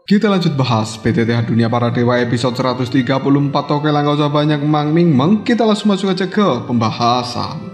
Kita lanjut bahas PTTH Dunia Para Dewa episode 134. Oke lah, gak usah banyak meng, kita langsung masuk aja ke pembahasan.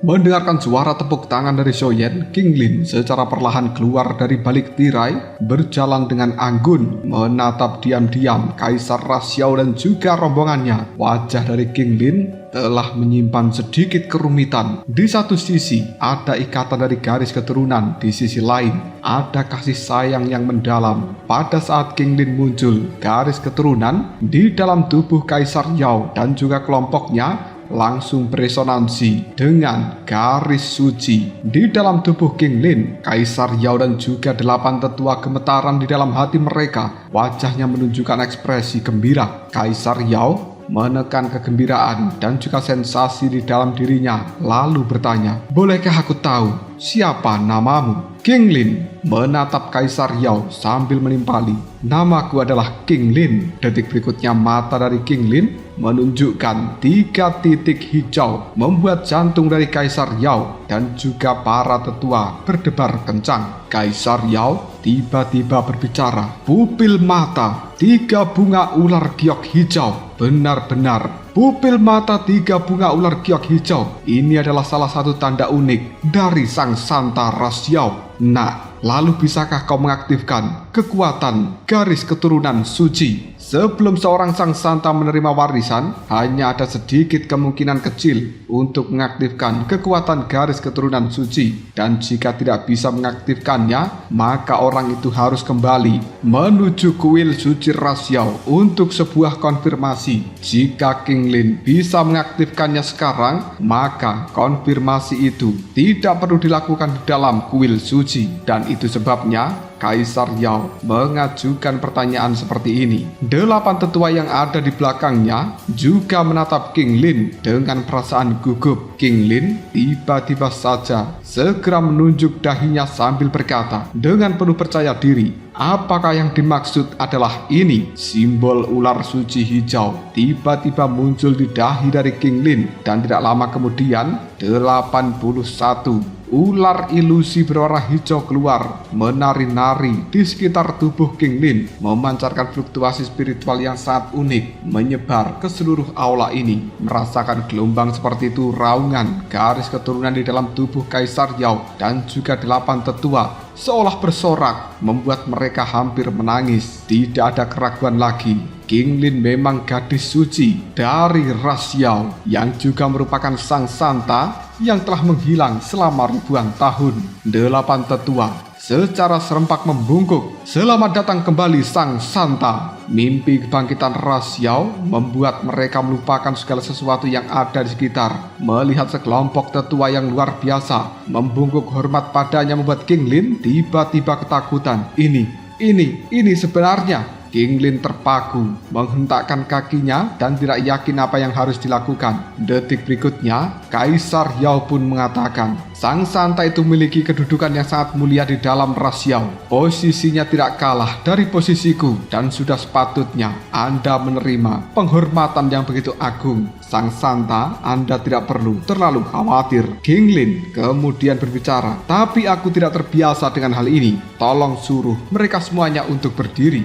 Mendengarkan suara tepuk tangan dari Xiaoyan, King Lin secara perlahan keluar dari balik tirai, berjalan dengan anggun, menatap diam-diam Kaisar Raxiao dan juga rombongannya. Wajah dari King Lin telah menyimpan sedikit kerumitan. Di satu sisi ada ikatan dari garis keturunan, di sisi lain ada kasih sayang yang mendalam. Pada saat King Lin muncul, garis keturunan di dalam tubuh Kaisar Yao dan juga kelompoknya langsung beresonansi dengan garis suci di dalam tubuh King Lin. Kaisar Yao dan juga 8 tetua gemetaran di dalam hati mereka. Wajahnya menunjukkan ekspresi gembira. Kaisar Yao menekan kegembiraan dan juga sensasi di dalam dirinya, lalu bertanya, "Bolehkah aku tahu siapa namamu?" King Lin menatap Kaisar Yao sambil menimpali, "Namaku adalah King Lin." Detik berikutnya mata dari King Lin menunjukkan 3 titik hijau, membuat jantung dari Kaisar Yao dan juga para tetua berdebar kencang. Kaisar Yao tiba-tiba berbicara, "Pupil mata 3 bunga ular giok hijau. Benar-benar pupil mata 3 bunga ular giok hijau. Ini adalah salah satu tanda unik dari Sang Santa Raxiao. Nah, lalu bisakah kau mengaktifkan kekuatan garis keturunan suci?" Sebelum seorang Sang Santa menerima warisan, hanya ada sedikit kemungkinan kecil untuk mengaktifkan kekuatan garis keturunan suci. Dan jika tidak bisa mengaktifkannya, maka orang itu harus kembali menuju kuil suci Raxiao untuk sebuah konfirmasi. Jika King Lin bisa mengaktifkannya sekarang, maka konfirmasi itu tidak perlu dilakukan di dalam kuil suci. Dan itu sebabnya Kaisar Yao mengajukan pertanyaan seperti ini. 8 tetua yang ada di belakangnya juga menatap King Lin dengan perasaan gugup. King Lin tiba-tiba saja segera menunjuk dahinya sambil berkata dengan penuh percaya diri, "Apakah yang dimaksud adalah ini?" Simbol ular suci hijau tiba-tiba muncul di dahi dari King Lin, dan tidak lama kemudian 81 ular ilusi berwarna hijau keluar, menari-nari di sekitar tubuh King Lin, memancarkan fluktuasi spiritual yang sangat unik, menyebar ke seluruh aula ini. Merasakan gelombang seperti itu, raungan garis keturunan di dalam tubuh Kaisar Yao dan juga 8 tetua seolah bersorak, membuat mereka hampir menangis. Tidak ada keraguan lagi, King Lin memang gadis suci dari Raxiao yang juga merupakan Sang Santa yang telah menghilang selama ribuan tahun. 8 tetua secara serempak membungkuk, "Selamat datang kembali Sang Santa." Mimpi kebangkitan Raxiao membuat mereka melupakan segala sesuatu yang ada di sekitar. Melihat sekelompok tetua yang luar biasa membungkuk hormat padanya membuat King Lin tiba-tiba ketakutan. Ini sebenarnya. King Lin terpaku, menghentakkan kakinya dan tidak yakin apa yang harus dilakukan. Detik berikutnya, Kaisar Yao pun mengatakan, "Sang Santa itu memiliki kedudukan yang sangat mulia di dalam Raxiao. Posisinya tidak kalah dari posisiku dan sudah sepatutnya Anda menerima penghormatan yang begitu agung. Sang Santa, Anda tidak perlu terlalu khawatir." King Lin kemudian berbicara, "Tapi aku tidak terbiasa dengan hal ini. Tolong suruh mereka semuanya untuk berdiri."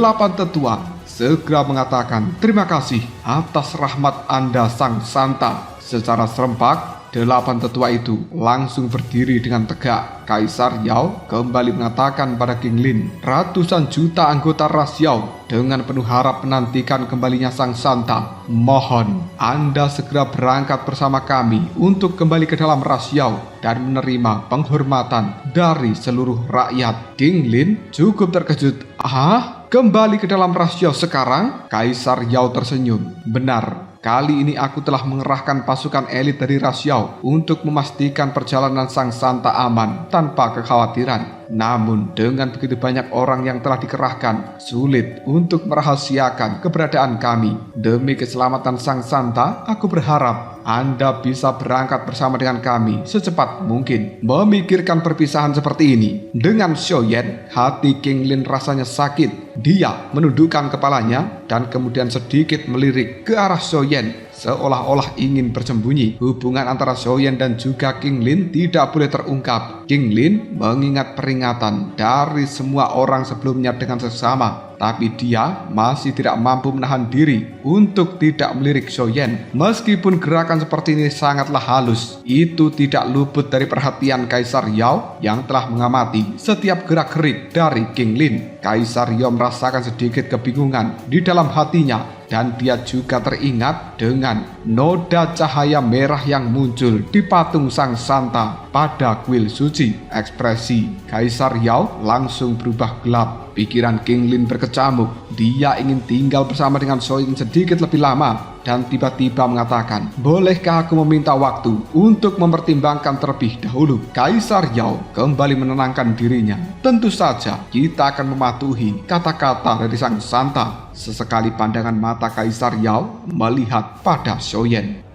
8 tetua segera mengatakan, "Terima kasih atas rahmat Anda Sang Santa." Secara serempak, 8 tetua itu langsung berdiri dengan tegak. Kaisar Yao kembali mengatakan pada King Lin, "Ratusan juta anggota Raxiao dengan penuh harap menantikan kembalinya Sang Santa. Mohon Anda segera berangkat bersama kami untuk kembali ke dalam Raxiao dan menerima penghormatan dari seluruh rakyat." King Lin cukup terkejut. Kembali ke dalam Raxiao sekarang?" Kaisar Yao tersenyum. "Benar. Kali ini aku telah mengerahkan pasukan elit dari Raxiao untuk memastikan perjalanan Sang Santa aman tanpa kekhawatiran. Namun dengan begitu banyak orang yang telah dikerahkan, sulit untuk merahasiakan keberadaan kami. Demi keselamatan Sang Santa, aku berharap Anda bisa berangkat bersama dengan kami secepat mungkin." Memikirkan perpisahan seperti ini dengan Xiaoyan, hati King Lin rasanya sakit. Dia menundukkan kepalanya dan kemudian sedikit melirik ke arah Xiaoyan, seolah-olah ingin bersembunyi. Hubungan antara Xiaoyan dan juga King Lin tidak boleh terungkap. King Lin mengingat peringatan dari semua orang sebelumnya dengan seksama, tapi dia masih tidak mampu menahan diri untuk tidak melirik Xiaoyan. Meskipun gerakan seperti ini sangatlah halus, itu tidak luput dari perhatian Kaisar Yao yang telah mengamati setiap gerak-gerik dari King Lin. Kaisar Yao merasakan sedikit kebingungan di dalam hatinya, dan dia juga teringat dengan noda cahaya merah yang muncul di patung Sang Santa pada kuil suci. Ekspresi Kaisar Yao langsung berubah gelap. Pikiran King Lin berkecamuk. Dia ingin tinggal bersama dengan Xiaoyan sedikit lebih lama dan tiba-tiba mengatakan, "Bolehkah aku meminta waktu untuk mempertimbangkan terlebih dahulu?" Kaisar Yao kembali menenangkan dirinya. "Tentu saja kita akan mematuhi kata-kata dari Sang Santa." Sesekali pandangan mata Kaisar Yao melihat pada Xiaoyan.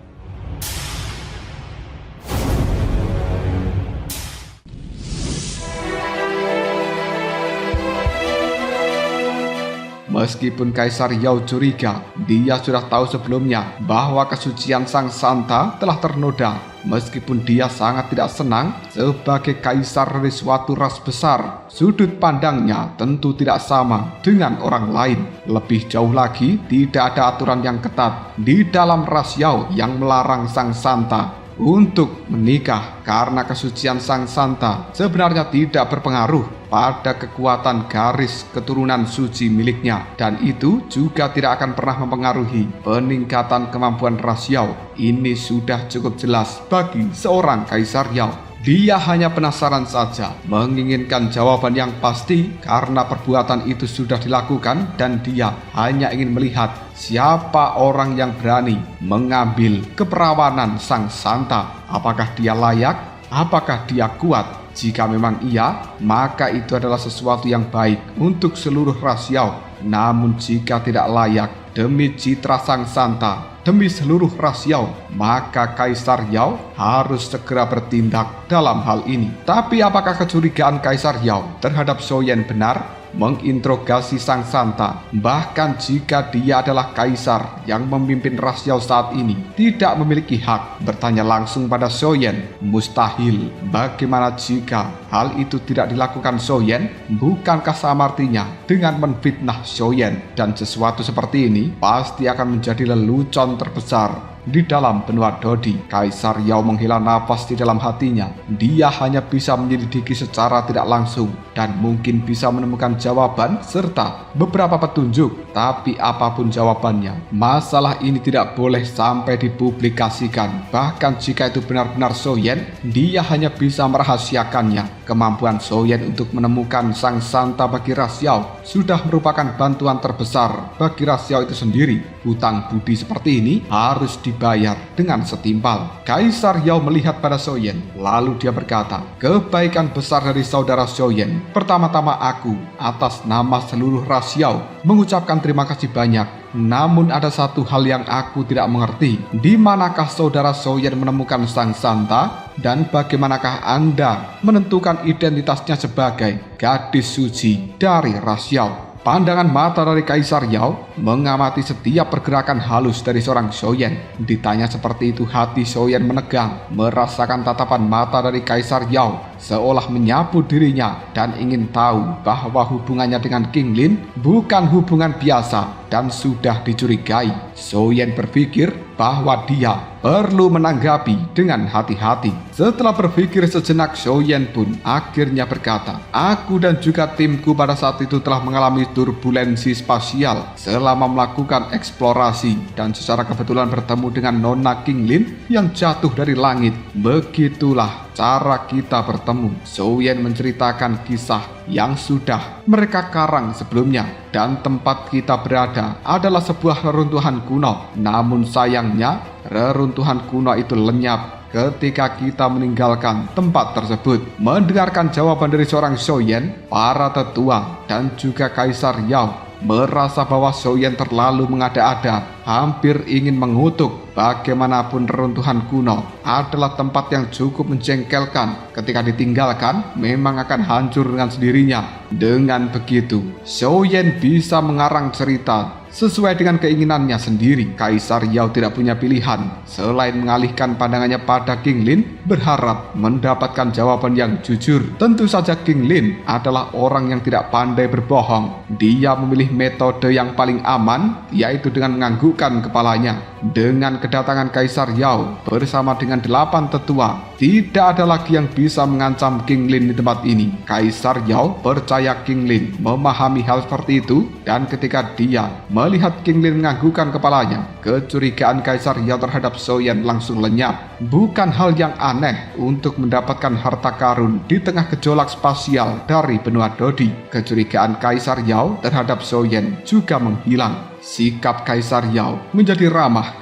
Meskipun Kaisar Yao curiga, dia sudah tahu sebelumnya bahwa kesucian Sang Santa telah ternoda. Meskipun dia sangat tidak senang sebagai kaisar dari suatu ras besar, sudut pandangnya tentu tidak sama dengan orang lain. Lebih jauh lagi, tidak ada aturan yang ketat di dalam ras Yao yang melarang Sang Santa untuk menikah, karena kesucian Sang Santa sebenarnya tidak berpengaruh pada kekuatan garis keturunan suci miliknya, dan itu juga tidak akan pernah mempengaruhi peningkatan kemampuan ras Yao. Ini sudah cukup jelas bagi seorang Kaisar Yao. Dia hanya penasaran saja, menginginkan jawaban yang pasti karena perbuatan itu sudah dilakukan, dan dia hanya ingin melihat siapa orang yang berani mengambil keperawanan Sang Santa. Apakah dia layak? Apakah dia kuat? Jika memang iya, maka itu adalah sesuatu yang baik untuk seluruh ras Yao. Namun jika tidak layak, demi citra Sang Santa, demi seluruh ras Yao, maka Kaisar Yao harus segera bertindak dalam hal ini. Tapi apakah kecurigaan Kaisar Yao terhadap Xiaoyan benar? Menginterogasi Sang Santa, bahkan jika dia adalah kaisar yang memimpin ras Yao saat ini, tidak memiliki hak bertanya langsung pada Xiaoyan. Mustahil. Bagaimana jika hal itu tidak dilakukan Xiaoyan? Bukankah sama artinya dengan menfitnah Xiaoyan? Dan sesuatu seperti ini pasti akan menjadi lelucon terbesar di dalam benua Dodi. Kaisar Yao menghela nafas di dalam hatinya. Dia hanya bisa menyelidiki secara tidak langsung dan mungkin bisa menemukan jawaban serta beberapa petunjuk. Tapi apapun jawabannya, masalah ini tidak boleh sampai dipublikasikan. Bahkan jika itu benar-benar Xiaoyan, dia hanya bisa merahasiakannya. Kemampuan Xiaoyan untuk menemukan Sang Santa bagi ras Yao sudah merupakan bantuan terbesar bagi ras Yao itu sendiri. Hutang budi seperti ini harus dibayar dengan setimpal. Kaisar Yao melihat pada Xiaoyan, lalu dia berkata, "Kebaikan besar dari saudara Xiaoyan. Pertama-tama aku, atas nama seluruh ras Yao, mengucapkan terima kasih banyak. Namun ada satu hal yang aku tidak mengerti. Di manakah saudara Xiaoyan menemukan Sang Santa? Dan bagaimanakah Anda menentukan identitasnya sebagai gadis suci dari ras Yao?" Pandangan mata dari Kaisar Yao mengamati setiap pergerakan halus dari seorang Xiaoyan. Ditanya seperti itu, hati Xiaoyan menegang, merasakan tatapan mata dari Kaisar Yao seolah menyapu dirinya dan ingin tahu bahwa hubungannya dengan King Lin bukan hubungan biasa dan sudah dicurigai. Xiaoyan berpikir bahwa dia perlu menanggapi dengan hati-hati. Setelah berpikir sejenak, Xiaoyan pun akhirnya berkata, "Aku dan juga timku pada saat itu telah mengalami turbulensi spasial selama melakukan eksplorasi dan secara kebetulan bertemu dengan Nona King Lin yang jatuh dari langit. Begitulah cara kita bertemu." Xiaoyan menceritakan kisah yang sudah mereka karang sebelumnya, dan tempat kita berada adalah sebuah reruntuhan kuno. Namun sayangnya, reruntuhan kuno itu lenyap ketika kita meninggalkan tempat tersebut. Mendengarkan jawaban dari seorang Xiaoyan, para tetua dan juga Kaisar Yao merasa bahwa Xiaoyan terlalu mengada-ada, hampir ingin mengutuk. Bagaimanapun reruntuhan kuno adalah tempat yang cukup menjengkelkan. Ketika ditinggalkan, memang akan hancur dengan sendirinya. Dengan begitu, Xiaoyan bisa mengarang cerita sesuai dengan keinginannya sendiri. Kaisar Yao tidak punya pilihan selain mengalihkan pandangannya pada King Lin, berharap mendapatkan jawaban yang jujur. Tentu saja King Lin adalah orang yang tidak pandai berbohong. Dia memilih metode yang paling aman, yaitu dengan menganggukkan kepalanya. Dengan kedatangan Kaisar Yao bersama dengan 8 tetua, tidak ada lagi yang bisa mengancam King Lin di tempat ini. Kaisar Yao percaya King Lin memahami hal seperti itu, dan ketika dia melihat King Lin menganggukkan kepalanya, kecurigaan Kaisar Yao terhadap Xiaoyan langsung lenyap. Bukan hal yang aneh untuk mendapatkan harta karun di tengah gejolak spasial dari benua Dodi. Kecurigaan Kaisar Yao terhadap Xiaoyan juga menghilang. Sikap Kaisar Yao menjadi ramah.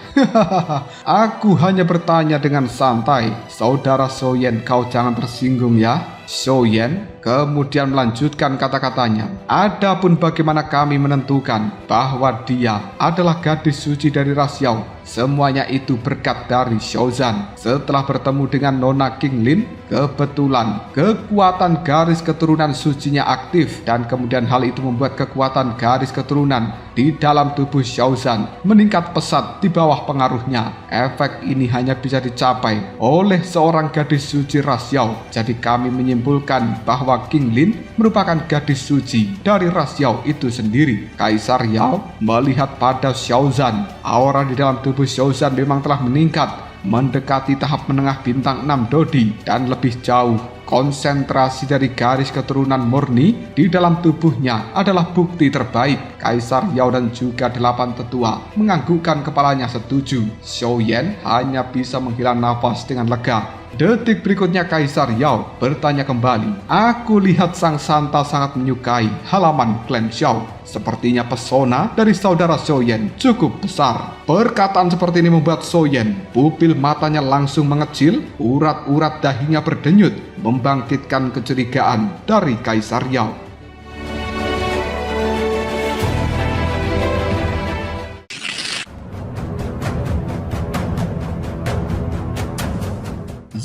Aku hanya bertanya dengan santai. Saudara Xiaoyan, kau jangan tersinggung ya. Xiaoyan kemudian melanjutkan kata-katanya. Adapun bagaimana kami menentukan bahwa dia adalah gadis suci dari ras Yao, semuanya itu berkat dari Xiaozan. Setelah bertemu dengan Nona King Lin, kebetulan kekuatan garis keturunan sucinya aktif, dan kemudian hal itu membuat kekuatan garis keturunan di dalam tubuh Xiaozan meningkat pesat di bawah pengaruhnya. Efek ini hanya bisa dicapai oleh seorang gadis suci ras Yao. Jadi kami menyimpulkan bahwa King Lin merupakan gadis suci dari ras Yao itu sendiri. Kaisar Yao melihat pada Xiaozan. Aura di dalam tubuh Xiaozan memang telah meningkat, mendekati tahap menengah bintang 6 Dodi dan lebih jauh. Konsentrasi dari garis keturunan murni di dalam tubuhnya adalah bukti terbaik. Kaisar Yao dan juga 8 tetua menganggukkan kepalanya setuju. Xiaoyan hanya bisa menghela nafas dengan lega. Detik berikutnya Kaisar Yao bertanya kembali. Aku lihat Sang Santa sangat menyukai halaman klan Xiao. Sepertinya pesona dari saudara Xiaoyan cukup besar. Perkataan seperti ini membuat Xiaoyan, pupil matanya langsung mengecil, urat-urat dahinya berdenyut, membangkitkan kecurigaan dari Kaisar Yao.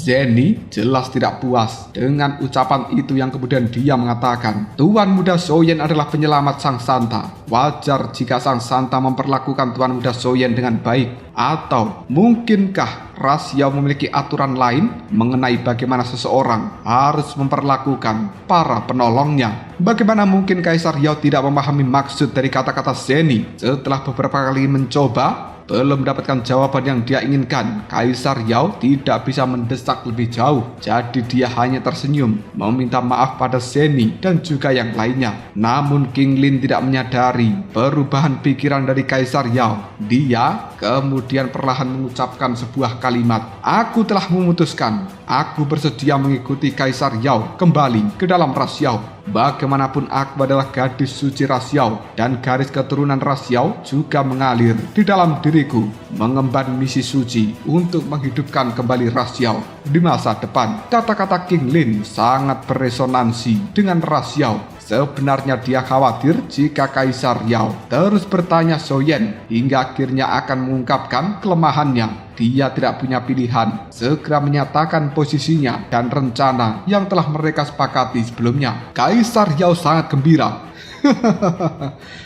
Zenny jelas tidak puas dengan ucapan itu yang kemudian dia mengatakan, Tuan Muda Xiaoyan adalah penyelamat Sang Santa. Wajar jika Sang Santa memperlakukan Tuan Muda Xiaoyan dengan baik. Atau mungkinkah ras Yao memiliki aturan lain mengenai bagaimana seseorang harus memperlakukan para penolongnya? Bagaimana mungkin Kaisar Yao tidak memahami maksud dari kata-kata Zenny? Setelah beberapa kali mencoba, belum mendapatkan jawaban yang dia inginkan, Kaisar Yao tidak bisa mendesak lebih jauh. Jadi dia hanya tersenyum, meminta maaf pada Zenny dan juga yang lainnya. Namun King Lin tidak menyadari perubahan pikiran dari Kaisar Yao. Dia kemudian perlahan mengucapkan sebuah kalimat. Aku telah memutuskan, aku bersedia mengikuti Kaisar Yao kembali ke dalam ras Yao. Bagaimanapun aku adalah gadis suci ras Yao, dan garis keturunan ras Yao juga mengalir di dalam diriku, mengemban misi suci untuk menghidupkan kembali ras Yao di masa depan. Kata-kata King Lin sangat beresonansi dengan ras Yao. Sebenarnya dia khawatir jika Kaisar Yao terus bertanya Xiaoyan hingga akhirnya akan mengungkapkan kelemahannya. Dia tidak punya pilihan, segera menyatakan posisinya dan rencana yang telah mereka sepakati sebelumnya. Kaisar Yao sangat gembira.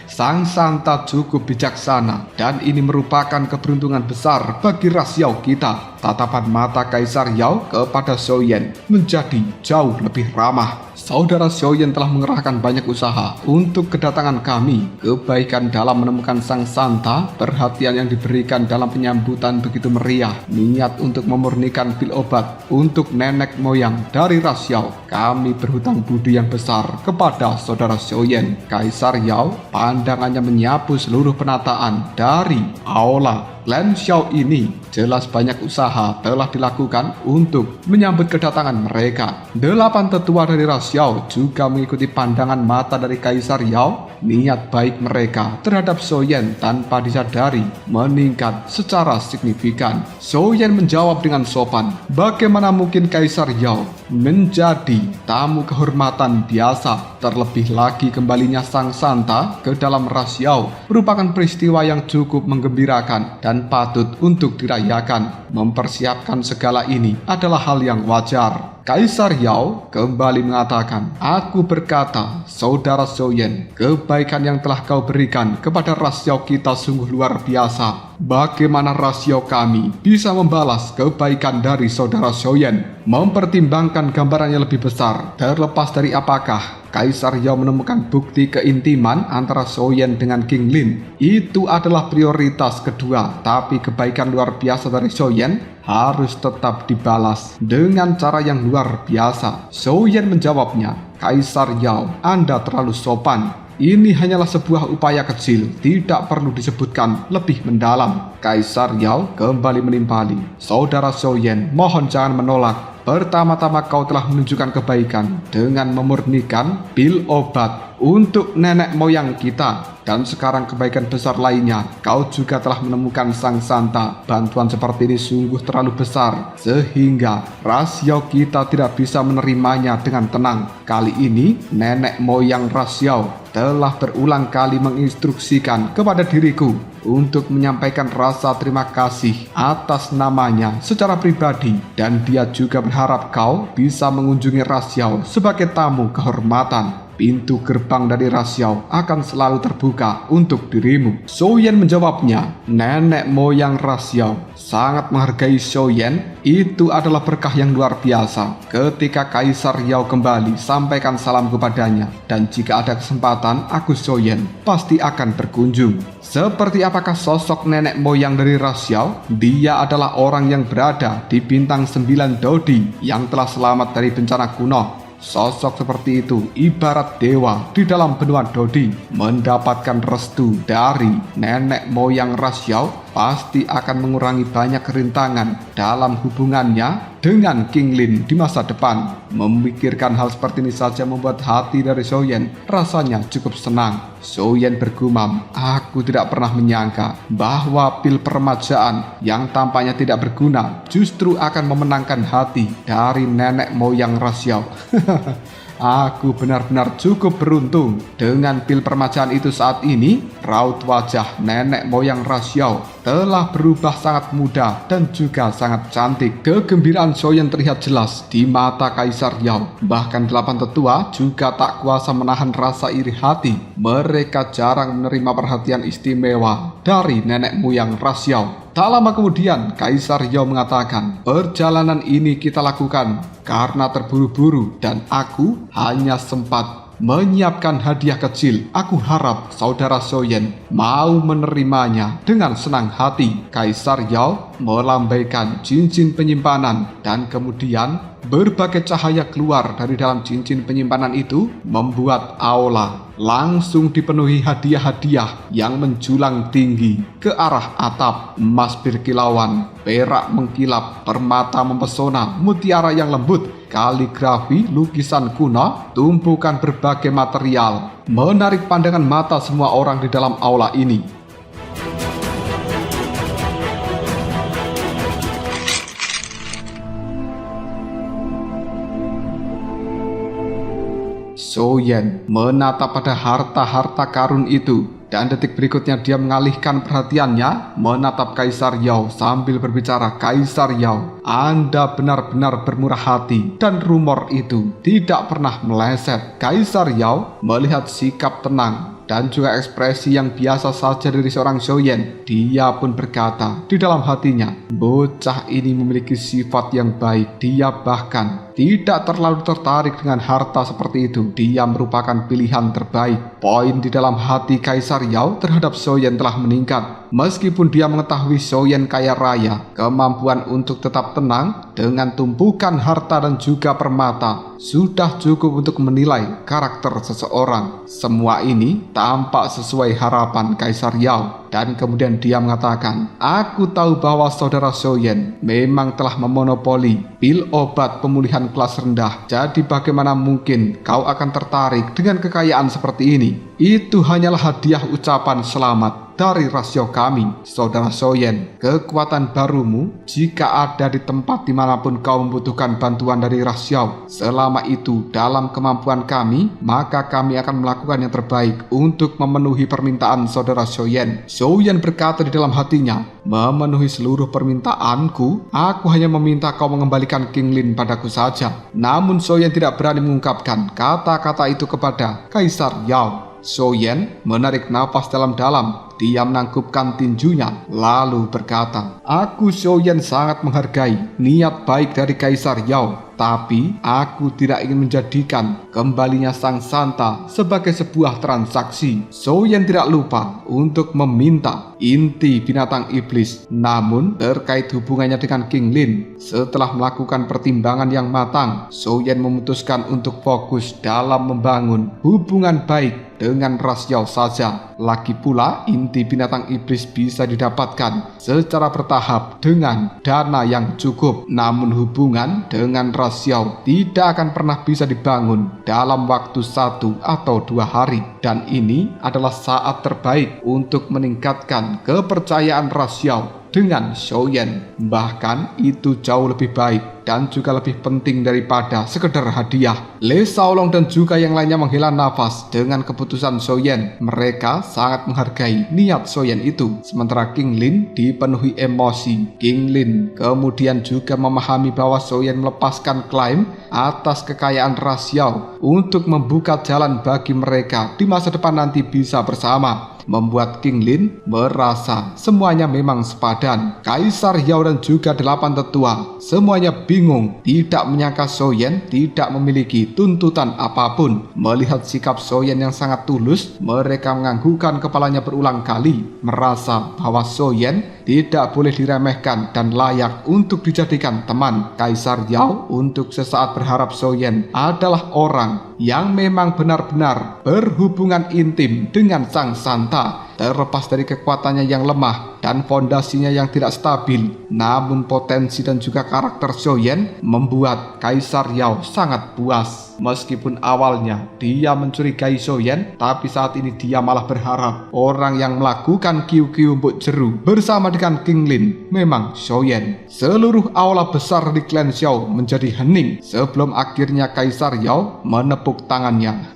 Sang Santa cukup bijaksana, dan ini merupakan keberuntungan besar bagi ras Yao kita. Tatapan mata Kaisar Yao kepada Xiaoyan menjadi jauh lebih ramah. Saudara Xiaoyan telah mengerahkan banyak usaha untuk kedatangan kami. Kebaikan dalam menemukan Sang Santa, perhatian yang diberikan dalam penyambutan begitu meriah, niat untuk memurnikan pil obat untuk nenek moyang dari ras Yao. Kami berhutang budi yang besar kepada saudara Xiaoyan. Kaisar Yao pandangannya menyapu seluruh penataan dari aula klan Xiao ini. Jelas banyak usaha telah dilakukan untuk menyambut kedatangan mereka. 8 tetua dari ras Yao juga mengikuti pandangan mata dari Kaisar Yao. Niat baik mereka terhadap Soyen tanpa disadari meningkat secara signifikan. Soyen menjawab dengan sopan, bagaimana mungkin Kaisar Yao menjadi tamu kehormatan biasa? Terlebih lagi kembalinya Sang Santa ke dalam ras Yao merupakan peristiwa yang cukup menggembirakan dan patut untuk dirayakan. Mempersiapkan segala ini adalah hal yang wajar. Kaisar Yao kembali mengatakan, aku berkata, saudara Soyen, kebaikan yang telah kau berikan kepada ras Yao kita sungguh luar biasa. Bagaimana ras Yao kami bisa membalas kebaikan dari saudara Soyen? Mempertimbangkan gambaran yang lebih besar, terlepas dari apakah Kaisar Yao menemukan bukti keintiman antara Soyen dengan King Lin, itu adalah prioritas kedua, tapi kebaikan luar biasa dari Soyen harus tetap dibalas dengan cara yang luar biasa. Soyen menjawabnya, Kaisar Yao, Anda terlalu sopan. Ini hanyalah sebuah upaya kecil, tidak perlu disebutkan lebih mendalam. Kaisar Yao kembali menimpali, saudara Soyen, mohon jangan menolak. Pertama-tama kau telah menunjukkan kebaikan dengan memurnikan pil obat untuk nenek moyang kita. Dan sekarang kebaikan besar lainnya, kau juga telah menemukan Sang Santa. Bantuan seperti ini sungguh terlalu besar, sehingga ras Yao kita tidak bisa menerimanya dengan tenang. Kali ini, nenek moyang ras Yao telah berulang kali menginstruksikan kepada diriku untuk menyampaikan rasa terima kasih atas namanya secara pribadi. Dan dia juga berharap kau bisa mengunjungi ras Yao sebagai tamu kehormatan. Pintu gerbang dari ras Yao akan selalu terbuka untuk dirimu. Soyen menjawabnya, nenek moyang ras Yao sangat menghargai Soyen. Itu adalah berkah yang luar biasa. Ketika Kaisar Yao kembali, sampaikan salam kepadanya. Dan jika ada kesempatan, aku Soyen pasti akan berkunjung. Seperti apakah sosok nenek moyang dari ras Yao? Dia adalah orang yang berada di bintang 9 Dodi yang telah selamat dari bencana kuno. Sosok seperti itu ibarat dewa di dalam benua Dodi. Mendapatkan restu dari nenek moyang ras Yao pasti akan mengurangi banyak rintangan dalam hubungannya dengan King Lin di masa depan. Memikirkan hal seperti ini saja membuat hati dari Soyen rasanya cukup senang. Soyen bergumam, aku tidak pernah menyangka bahwa pil permajaan yang tampaknya tidak berguna justru akan memenangkan hati dari nenek moyang ras Yao. Aku benar-benar cukup beruntung dengan pil permajaan itu saat ini. Raut wajah nenek moyang ras Yao telah berubah sangat muda dan juga sangat cantik. Kegembiraan Soyen terlihat jelas di mata Kaisar Yao. Bahkan 8 tetua juga tak kuasa menahan rasa iri hati. Mereka jarang menerima perhatian istimewa dari nenek moyang ras Yao. Tak lama kemudian, Kaisar Yao mengatakan, perjalanan ini kita lakukan karena terburu-buru dan aku hanya sempat menyiapkan hadiah kecil. Aku harap saudara Soyen mau menerimanya dengan senang hati. Kaisar Yao melambaikan cincin penyimpanan dan kemudian berbagai cahaya keluar dari dalam cincin penyimpanan itu membuat aula langsung dipenuhi hadiah-hadiah yang menjulang tinggi ke arah atap. Emas berkilauan, perak mengkilap, permata mempesona, mutiara yang lembut, kaligrafi, lukisan kuno, tumpukan berbagai material menarik pandangan mata semua orang di dalam aula ini. Soyen menatap pada harta-harta karun itu, dan detik berikutnya dia mengalihkan perhatiannya menatap Kaisar Yao sambil berbicara, Kaisar Yao, Anda benar-benar bermurah hati dan rumor itu tidak pernah meleset. Kaisar Yao melihat sikap tenang dan juga ekspresi yang biasa saja dari seorang Soyen. Dia pun berkata di dalam hatinya, bocah ini memiliki sifat yang baik. Dia bahkan tidak terlalu tertarik dengan harta seperti itu. Dia merupakan pilihan terbaik. Poin di dalam hati Kaisar Yao terhadap Soyen telah meningkat. Meskipun dia mengetahui Xiaoyan kaya raya, kemampuan untuk tetap tenang dengan tumpukan harta dan juga permata sudah cukup untuk menilai karakter seseorang. Semua ini tampak sesuai harapan Kaisar Yao, dan kemudian dia mengatakan, "Aku tahu bahwa saudara Xiaoyan memang telah memonopoli pil obat pemulihan kelas rendah. Jadi bagaimana mungkin kau akan tertarik dengan kekayaan seperti ini? Itu hanyalah hadiah ucapan selamat dari rasio kami, saudara Xiaoyan. Kekuatan barumu jika ada di tempat dimanapun kau membutuhkan bantuan dari rasio. Selama itu dalam kemampuan kami, maka kami akan melakukan yang terbaik untuk memenuhi permintaan saudara Xiaoyan." Xiaoyan berkata di dalam hatinya, "Memenuhi seluruh permintaanku? Aku hanya meminta kau mengembalikan King Lin padaku saja." Namun Xiaoyan tidak berani mengungkapkan kata-kata itu kepada Kaisar Yao. Xiaoyan menarik napas dalam-dalam. Dia menangkupkan tinjunya lalu berkata, "Aku Xiaoyan sangat menghargai niat baik dari Kaisar Yao, tapi aku tidak ingin menjadikan kembalinya Sang Santa sebagai sebuah transaksi." Xiaoyan tidak lupa untuk meminta inti binatang iblis. Namun terkait hubungannya dengan King Lin, setelah melakukan pertimbangan yang matang, Xiaoyan memutuskan untuk fokus dalam membangun hubungan baik dengan ras Yao saja. Lagi pula inti binatang iblis bisa didapatkan secara bertahap dengan dana yang cukup. Namun hubungan dengan ras Yao tidak akan pernah bisa dibangun dalam waktu 1 atau 2 hari. Dan ini adalah saat terbaik untuk meningkatkan kepercayaan ras Yao dengan Xiaoyan. Bahkan itu jauh lebih baik dan juga lebih penting daripada sekedar hadiah. Le Shaolong dan juga yang lainnya menghela nafas dengan keputusan Xiaoyan. Mereka sangat menghargai niat Xiaoyan itu. Sementara King Lin dipenuhi emosi. King Lin kemudian juga memahami bahwa Xiaoyan melepaskan klaim atas kekayaan ras Yao untuk membuka jalan bagi mereka di masa depan nanti bisa bersama. Membuat King Lin merasa semuanya memang sepadan. Kaisar Yao dan juga 8 tetua semuanya bingung, tidak menyangka Xiaoyan tidak memiliki tuntutan apapun. Melihat sikap Xiaoyan yang sangat tulus, mereka menganggukkan kepalanya berulang kali, merasa bahwa Xiaoyan tidak boleh diremehkan dan layak untuk dijadikan teman. Kaisar Yao untuk sesaat berharap Xiaoyan adalah orang yang memang benar-benar berhubungan intim dengan Sang Santa. Terlepas dari kekuatannya yang lemah dan fondasinya yang tidak stabil, namun potensi dan juga karakter Xiaoyan membuat Kaisar Yao sangat puas. Meskipun awalnya dia mencurigai Xiaoyan, tapi saat ini dia malah berharap orang yang melakukan kiu-kiu Mbok Jeru bersama dengan King Lin memang Xiaoyan. Seluruh aula besar di klan Xiao menjadi hening sebelum akhirnya Kaisar Yao menepuk tangannya.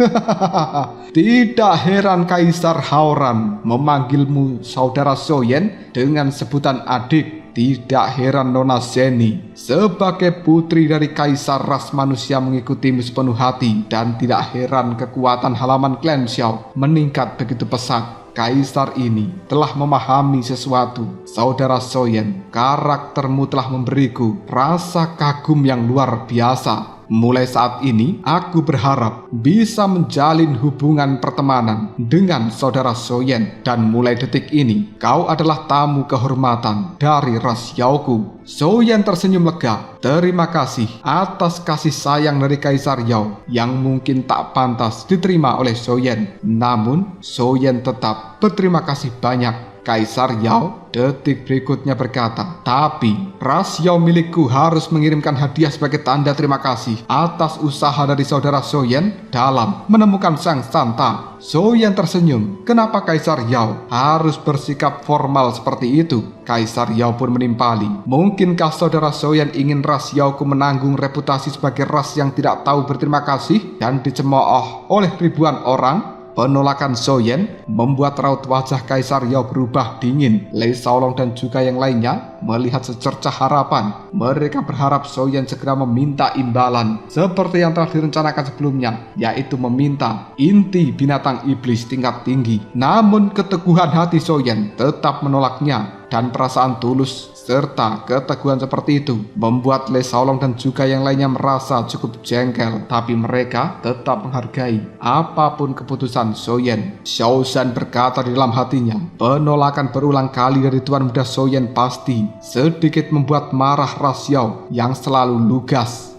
Tidak heran Kaisar Haoran memanggilmu saudara Xiaoyan dengan sebutan adik. Tidak heran Nona Zeni sebagai putri dari Kaisar ras manusia mengikutimu sepenuh hati. Dan tidak heran kekuatan halaman klan Xiao meningkat begitu pesat. Kaisar ini telah memahami sesuatu. Saudara Xiaoyan, karaktermu telah memberiku rasa kagum yang luar biasa. Mulai saat ini, aku berharap bisa menjalin hubungan pertemanan dengan saudara Xiaoyan. Dan mulai detik ini, kau adalah tamu kehormatan dari ras Yaoku. Xiaoyan tersenyum lega. Terima kasih atas kasih sayang dari Kaisar Yao yang mungkin tak pantas diterima oleh Xiaoyan. Namun, Xiaoyan tetap berterima kasih banyak. Kaisar Yao detik berikutnya berkata, "Tapi ras Yao milikku harus mengirimkan hadiah sebagai tanda terima kasih atas usaha dari saudara Xiaoyan dalam menemukan Sang Santa." Xiaoyan tersenyum. Kenapa Kaisar Yao harus bersikap formal seperti itu? Kaisar Yao pun menimpali. Mungkinkah saudara Xiaoyan ingin ras Yaoku menanggung reputasi sebagai ras yang tidak tahu berterima kasih dan dicemooh oleh ribuan orang? Penolakan Xiaoyan membuat raut wajah Kaisar Yao berubah dingin. Le Shaolong dan juga yang lainnya melihat secercah harapan. Mereka berharap Soyen segera meminta imbalan seperti yang telah direncanakan sebelumnya, yaitu meminta inti binatang iblis tingkat tinggi. Namun keteguhan hati Soyen tetap menolaknya, dan perasaan tulus serta keteguhan seperti itu membuat Le Saolong dan juga yang lainnya merasa cukup jengkel, tapi mereka tetap menghargai apapun keputusan Soyen. Xiao Zhan berkata di dalam hatinya, penolakan berulang kali dari Tuan Muda Soyen pasti sedikit membuat marah Raxiao yang selalu lugas.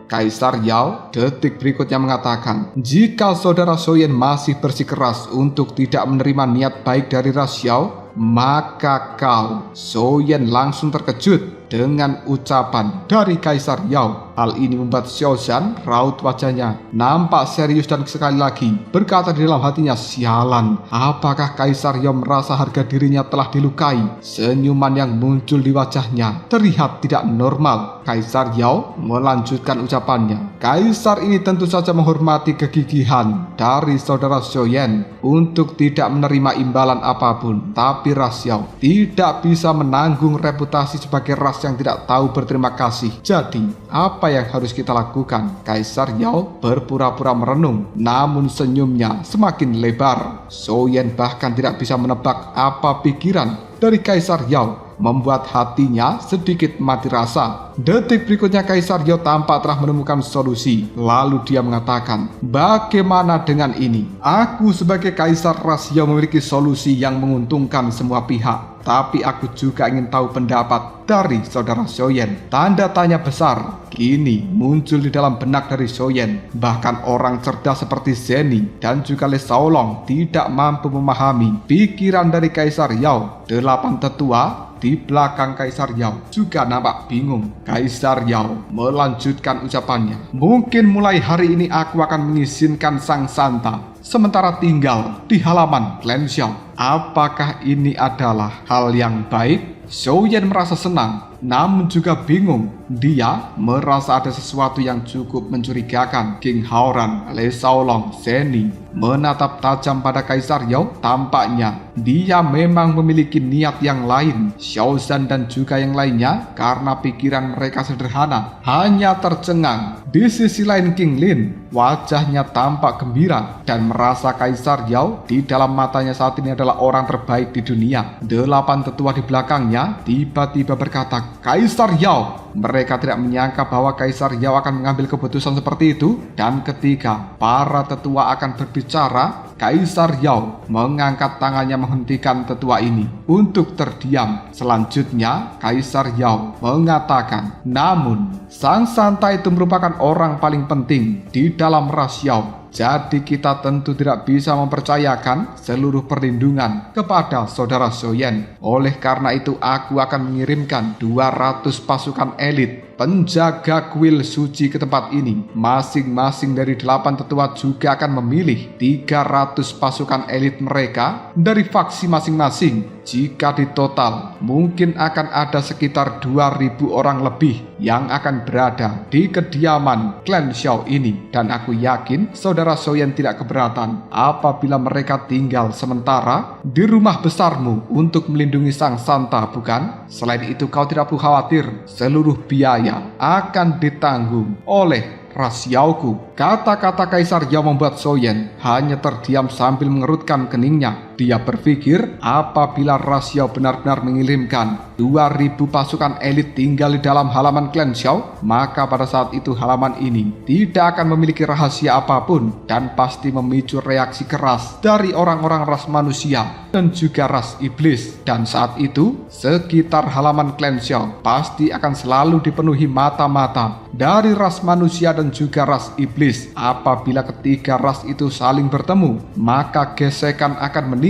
Kaisar Yao detik berikutnya mengatakan, jika saudara Soyen masih bersikeras untuk tidak menerima niat baik dari Raxiao, maka kau, Soyen langsung terkejut dengan ucapan dari Kaisar Yao. Hal ini membuat Xiao Zhan raut wajahnya nampak serius dan sekali lagi berkata di dalam hatinya, sialan, apakah Kaisar Yao merasa harga dirinya telah dilukai? Senyuman yang muncul di wajahnya terlihat tidak normal. Kaisar Yao melanjutkan ucapannya, Kaisar ini tentu saja menghormati kegigihan dari saudara Soyen untuk tidak menerima imbalan apapun, tapi Raxiao tidak bisa menanggung reputasi sebagai ras yang tidak tahu berterima kasih. Jadi, apa yang harus kita lakukan? Kaisar Yao berpura-pura merenung, namun senyumnya semakin lebar. Soyen bahkan tidak bisa menebak apa pikiran dari Kaisar Yao, membuat hatinya sedikit mati rasa. Detik berikutnya Kaisar Yao tampak telah menemukan solusi. Lalu dia mengatakan, bagaimana dengan ini? Aku sebagai Kaisar Raxiao memiliki solusi yang menguntungkan semua pihak. Tapi aku juga ingin tahu pendapat dari saudara Soyen. Tanda tanya besar kini muncul di dalam benak dari Soyen. Bahkan orang cerdas seperti Zeni dan juga Le Saolong tidak mampu memahami pikiran dari Kaisar Yao. 8 tetua di belakang Kaisar Yao juga nampak bingung. Kaisar Yao melanjutkan ucapannya, mungkin mulai hari ini aku akan mengizinkan Sang Santa sementara tinggal di halaman klan Xiao. Apakah ini adalah hal yang baik? Soyen merasa senang, namun juga bingung. Dia merasa ada sesuatu yang cukup mencurigakan. King Haoran, Le Saolong, Zeni menatap tajam pada Kaisar Yao. Tampaknya dia memang memiliki niat yang lain. Xiao Zhan dan juga yang lainnya karena pikiran mereka sederhana hanya tercengang. Di sisi lain King Lin wajahnya tampak gembira dan merasa Kaisar Yao di dalam matanya saat ini adalah orang terbaik di dunia. 8 tetua di belakangnya tiba-tiba berkata, Kaisar Yao. Mereka tidak menyangka bahwa Kaisar Yao akan mengambil keputusan seperti itu. Dan ketika para tetua akan berbicara, Kaisar Yao mengangkat tangannya menghentikan tetua ini untuk terdiam. Selanjutnya Kaisar Yao mengatakan, namun Sang Santa itu merupakan orang paling penting di dalam Raxiao. Jadi kita tentu tidak bisa mempercayakan seluruh perlindungan kepada saudara Soyen. Oleh karena itu aku akan mengirimkan 200 pasukan elit penjaga kuil suci ke tempat ini. Masing-masing dari 8 tetua juga akan memilih 300 pasukan elit mereka dari faksi masing-masing. Jika ditotal, mungkin akan ada sekitar 2000 orang lebih yang akan berada di kediaman klan Xiao ini. Dan aku yakin saudara Soyen tidak keberatan apabila mereka tinggal sementara di rumah besarmu untuk melindungi Sang Santa, bukan? Selain itu kau tidak perlu khawatir, seluruh biaya akan ditanggung oleh Raxiaoku. Kata-kata Kaisar Yao membuat Soyen hanya terdiam sambil mengerutkan keningnya. Dia berpikir apabila Raxiao benar-benar mengirimkan 2000 pasukan elit tinggal di dalam halaman klan Xiao, maka pada saat itu halaman ini tidak akan memiliki rahasia apapun dan pasti memicu reaksi keras dari orang-orang ras manusia dan juga ras iblis. Dan saat itu sekitar halaman klan Xiao pasti akan selalu dipenuhi mata-mata dari ras manusia dan juga ras iblis. Apabila ketiga ras itu saling bertemu, maka gesekan akan meningkat.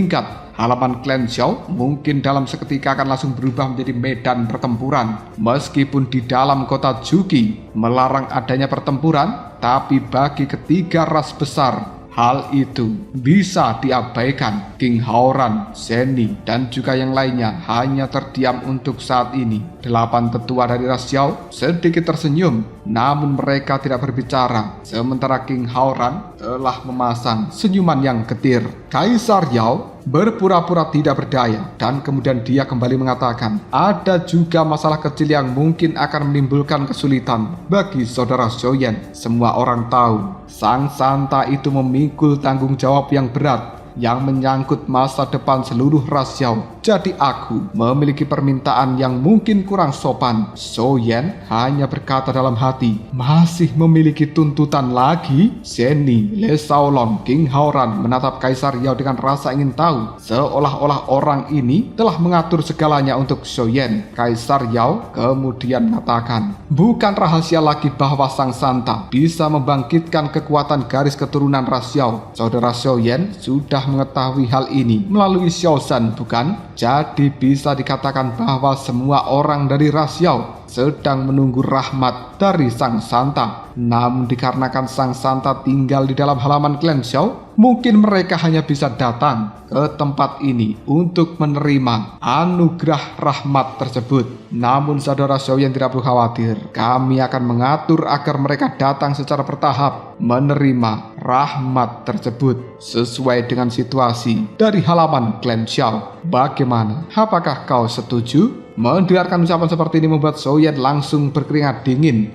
Halaman klan Xiao mungkin dalam seketika akan langsung berubah menjadi medan pertempuran. Meskipun di dalam kota Juqi melarang adanya pertempuran, tapi bagi ketiga ras besar hal itu bisa diabaikan. King Haoran, Zeni, dan juga yang lainnya hanya terdiam untuk saat ini. 8 tetua dari ras Xiao sedikit tersenyum, namun mereka tidak berbicara. Sementara King Haoran telah memasang senyuman yang getir. Kaisar Yao berpura-pura tidak berdaya dan kemudian dia kembali mengatakan, ada juga masalah kecil yang mungkin akan menimbulkan kesulitan bagi saudara Shoyen. Semua orang tahu Sang Santa itu memikul tanggung jawab yang berat yang menyangkut masa depan seluruh ras Xiao. Jadi aku memiliki permintaan yang mungkin kurang sopan. Shoyen hanya berkata dalam hati, masih memiliki tuntutan lagi? Zhenni, Le Shaolong, King Haoran menatap Kaisar Yao dengan rasa ingin tahu, seolah-olah orang ini telah mengatur segalanya untuk Shoyen. Kaisar Yao kemudian mengatakan, bukan rahasia lagi bahwa Sang Santa bisa membangkitkan kekuatan garis keturunan ras Xiao. Saudara Shoyen sudah mengetahui hal ini melalui Xiaoshan, bukan? Jadi bisa dikatakan bahwa semua orang dari ras Xiao sedang menunggu rahmat dari Sang Santa. Namun dikarenakan Sang Santa tinggal di dalam halaman klan Xiao, mungkin mereka hanya bisa datang ke tempat ini untuk menerima anugerah rahmat tersebut. Namun saudara Shoyen tidak perlu khawatir, kami akan mengatur agar mereka datang secara bertahap menerima rahmat tersebut sesuai dengan situasi dari halaman klan Xiao. Bagaimana? Apakah kau setuju? Mendengarkan ucapan seperti ini membuat Shoyen langsung berkeringat dingin.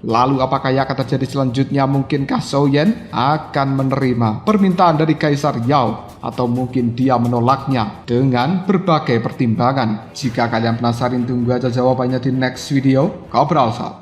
Lalu apakah yang akan terjadi selanjutnya? Mungkinkah Shoyen akan menerima permintaan dari Kaisar Yao? Atau mungkin dia menolaknya dengan berbagai pertimbangan? Jika kalian penasaran, tunggu aja jawabannya di next video. Kobral Sal.